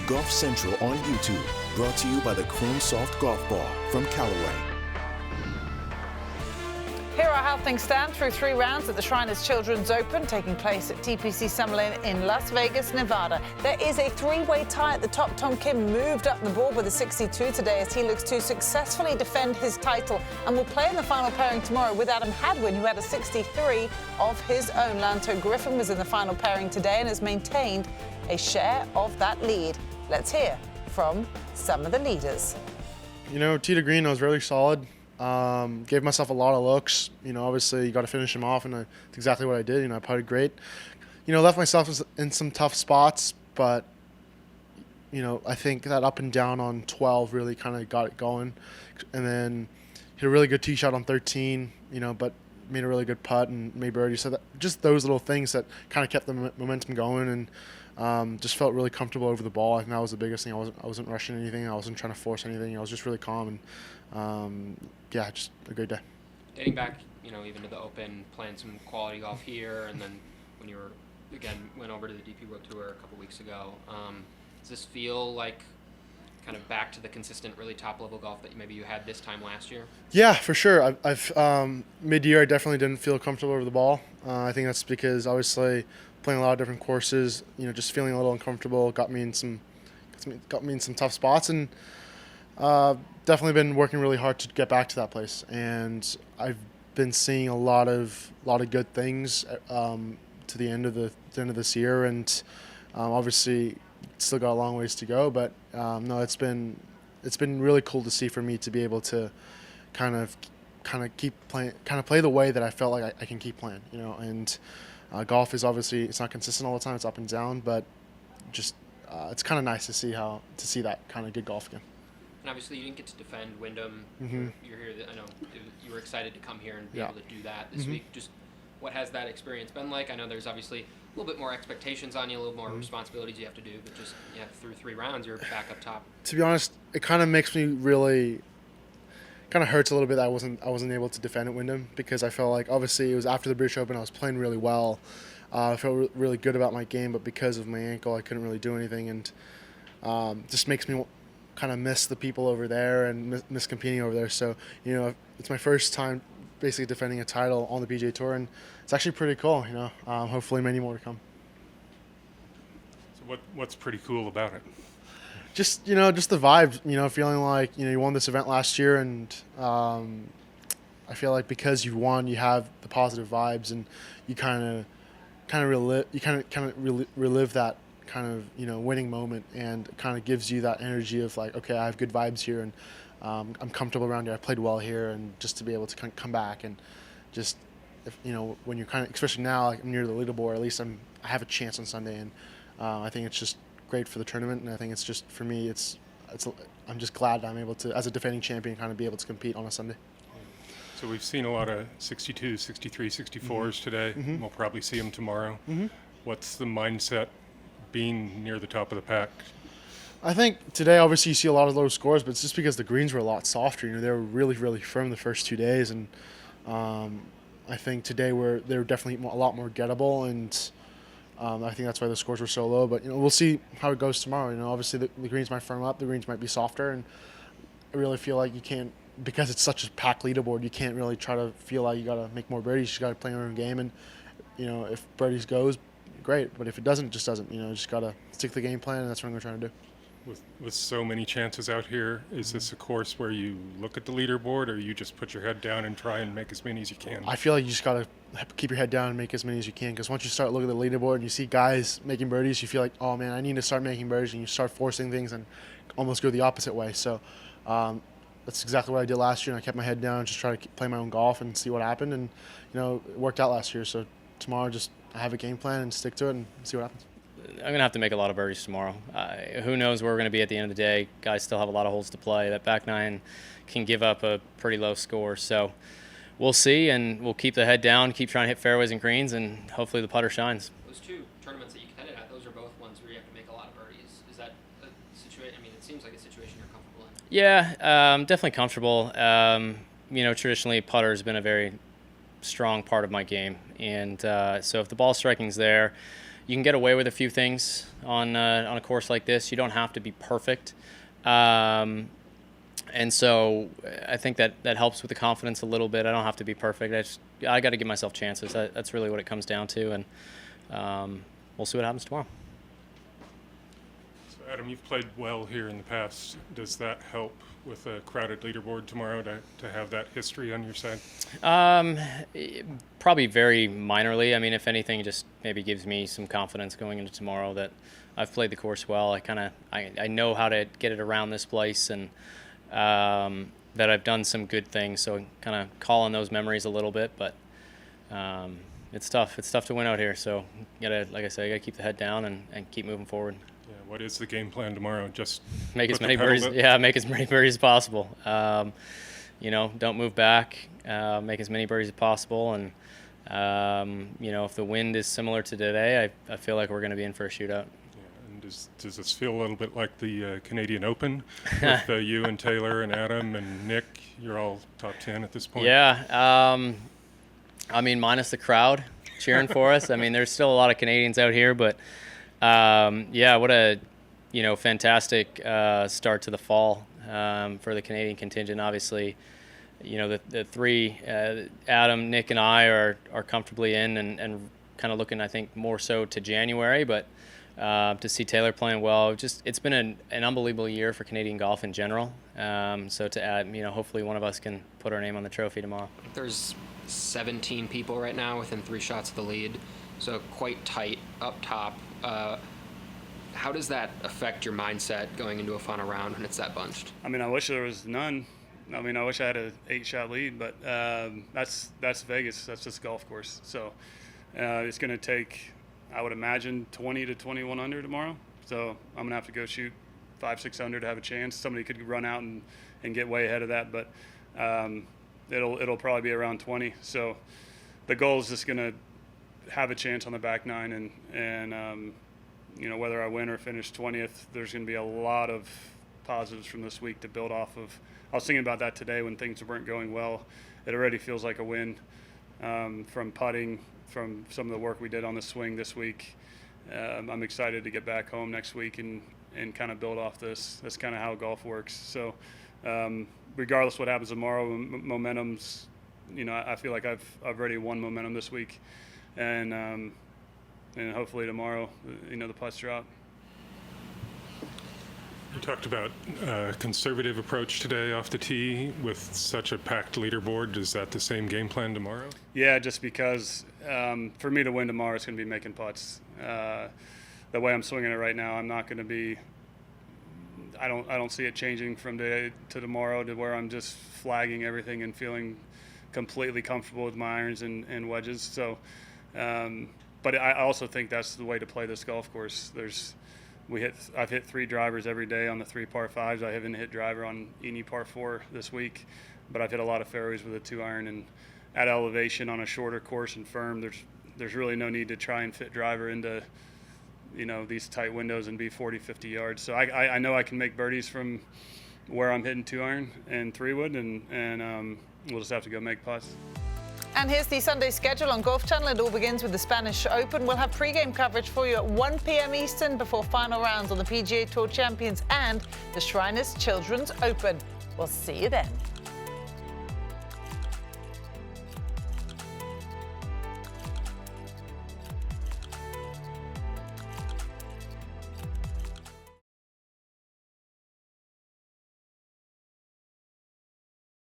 Golf Central on YouTube, brought to you by the Chrome Soft Golf Ball from Callaway. Here are how things stand through 3 rounds at the Shriners Children's Open, taking place at TPC Summerlin in Las Vegas, Nevada. There is a 3-way tie at the top. Tom Kim moved up the board with a 62 today as he looks to successfully defend his title and will play in the final pairing tomorrow with Adam Hadwin, who had a 63 of his own. Lanto Griffin was in the final pairing today and has maintained a share of that lead. Let's hear from some of the leaders. You know, tee to green, I was really solid. Gave myself a lot of looks. You know, obviously you got to finish them off, and that's exactly what I did. You know, I putted great. You know, left myself in some tough spots, but you know, I think that up and down on 12 really kind of got it going, and then hit a really good tee shot on 13. You know, but made a really good putt and made birdie. So that, just those little things that kind of kept the momentum going, and just felt really comfortable over the ball. I think that was the biggest thing. I wasn't rushing anything. I wasn't trying to force anything. I was just really calm, and yeah, just a great day. Dating back, you know, even to the Open, playing some quality golf here, and then when you went over to the DP World Tour a couple weeks ago, does this feel like kind of back to the consistent, really top-level golf that maybe you had this time last year? Yeah, for sure. I've mid-year, I definitely didn't feel comfortable over the ball. I think that's because obviously playing a lot of different courses, you know, just feeling a little uncomfortable got me in some tough spots, and definitely been working really hard to get back to that place. And I've been seeing a lot of good things to the end of this year, and obviously still got a long ways to go. But no, it's been really cool to see for me to be able to kind of keep playing, kind of play the way that I felt like I can keep playing. You know, and golf is obviously, it's not consistent all the time. It's up and down, but just it's kind of nice to see that kind of good golf again. And obviously you didn't get to defend Wyndham. Mm-hmm. You're here. I know you were excited to come here and be Yeah. able to do that this Mm-hmm. week. Just what has that experience been like? I know there's obviously a little bit more expectations on you, a little more responsibilities you have to do, but just through 3 rounds, you're back up top. To be honest, it kind of makes me really, kind of hurts a little bit that I wasn't able to defend at Wyndham, because I felt like obviously it was after the British Open, I was playing really well. I felt really good about my game, but because of my ankle, I couldn't really do anything, and just makes me kind of miss the people over there and miss competing over there. So, you know, it's my first time basically defending a title on the PGA Tour, and it's actually pretty cool. You know, hopefully many more to come. So what's pretty cool about it? Just, you know, just the vibe. You know, feeling like, you know, you won this event last year, and I feel like because you won, you have the positive vibes, and you kind of relive that kind of, you know, winning moment, and it kind of gives you that energy of like, okay, I have good vibes here, and I'm comfortable around here. I played well here, and just to be able to come back and just, if, you know, when you're kind of, especially now, like I'm near the leaderboard, at least I have a chance on Sunday, and I think it's just great for the tournament, and I think it's just, for me, I'm just glad that I'm able to, as a defending champion, kind of be able to compete on a Sunday. So we've seen a lot of 62, 63, 64s today. Mm-hmm. We'll probably see them tomorrow. Mm-hmm. What's the mindset being near the top of the pack? I think today, obviously, you see a lot of low scores, but it's just because the greens were a lot softer. You know, they were really, really firm the first 2 days, and I think today they were definitely a lot more gettable, and I think that's why the scores were so low. But, you know, we'll see how it goes tomorrow. You know, obviously the greens might firm up, the greens might be softer, and I really feel like you can't, because it's such a packed leaderboard, you can't really try to feel like you got to make more birdies. You just got to play your own game, and, you know, if birdies goes, great. But if it doesn't, it just doesn't. You know, just got to stick to the game plan, and that's what I'm trying to do. With so many chances out here, is this a course where you look at the leaderboard, or you just put your head down and try and make as many as you can? I feel like you just got to keep your head down and make as many as you can, because once you start looking at the leaderboard and you see guys making birdies, you feel like, oh, man, I need to start making birdies, and you start forcing things and almost go the opposite way. So that's exactly what I did last year, and I kept my head down and just try to play my own golf and see what happened, and, you know, it worked out last year. So tomorrow, just I have a game plan and stick to it and see what happens. I'm going to have to make a lot of birdies tomorrow. Who knows where we're going to be at the end of the day. Guys still have a lot of holes to play. That back nine can give up a pretty low score. So we'll see, and we'll keep the head down, keep trying to hit fairways and greens, and hopefully the putter shines. Those 2 tournaments that you contended at, those are both ones where you have to make a lot of birdies. Is that a situation? I mean, it seems like a situation you're comfortable in. Yeah, definitely comfortable. You know, traditionally putter has been a very strong part of my game, and so if the ball striking's there, you can get away with a few things on a course like this. You don't have to be perfect. And so I think that helps with the confidence a little bit. I don't have to be perfect. I got to give myself chances. That's really what it comes down to, and we'll see what happens tomorrow. So Adam, you've played well here in the past. Does that help with a crowded leaderboard tomorrow to have that history on your side? Probably very minorly. I mean, if anything, it just maybe gives me some confidence going into tomorrow that I've played the course well. I know how to get it around this place, and that I've done some good things. So kind of call on those memories a little bit, but it's tough. It's tough to win out here. So gotta, like I said, gotta keep the head down and keep moving forward. Yeah, what is the game plan tomorrow? Just make as many birdies. Yeah, make as many birdies as possible. Don't move back. Make as many birdies as possible, and if the wind is similar to today, I feel like we're going to be in for a shootout. Yeah, and does this feel a little bit like the Canadian Open with you and Taylor and Adam and Nick? You're all top 10 at this point. Yeah. I mean, minus the crowd cheering for us. I mean, there's still a lot of Canadians out here, but what a fantastic start to the fall for the Canadian contingent. Obviously, the three, Adam, Nick, and I are comfortably in and kind of looking, I think, more so to January. But to see Taylor playing well, it's been an unbelievable year for Canadian golf in general. So to add, hopefully one of us can put our name on the trophy tomorrow. There's 17 people right now within 3 shots of the lead, so quite tight up top. How does that affect your mindset going into a final round when it's that bunched? I mean, I wish there was none. I mean, I wish I had an 8-shot lead, but that's Vegas. That's just a golf course. So it's going to take, I would imagine, 20 to 21 under tomorrow. So I'm going to have to go shoot 5-6 under to have a chance. Somebody could run out and get way ahead of that, but it'll probably be around 20. So the goal is just going to have a chance on the back nine, and whether I win or finish 20th, there's going to be a lot of positives from this week to build off of. I was thinking about that today when things weren't going well. It already feels like a win from putting, from some of the work we did on the swing this week. I'm excited to get back home next week and kind of build off this. That's kind of how golf works. So regardless what happens tomorrow, momentum's, I feel like I've already won momentum this week. And hopefully tomorrow, the putts drop. You talked about a conservative approach today off the tee with such a packed leaderboard. Is that the same game plan tomorrow? Yeah, just because for me to win tomorrow, it's going to be making putts. The way I'm swinging it right now, I'm not going to be. I don't see it changing from today to tomorrow to where I'm just flagging everything and feeling completely comfortable with my irons and wedges. So, but I also think that's the way to play this golf course. I've hit 3 drivers every day on the 3 par 5s. I haven't hit driver on any par 4 this week, but I've hit a lot of fairways with a 2-iron, and at elevation on a shorter course and firm, there's really no need to try and fit driver into these tight windows and be 40-50 yards. So I know I can make birdies from where I'm hitting 2-iron and 3-wood, and we'll just have to go make putts. And here's the Sunday schedule on Golf Channel. It all begins with the Spanish Open. We'll have pre-game coverage for you at 1 p.m. Eastern before final rounds on the PGA Tour Champions and the Shriners Children's Open. We'll see you then.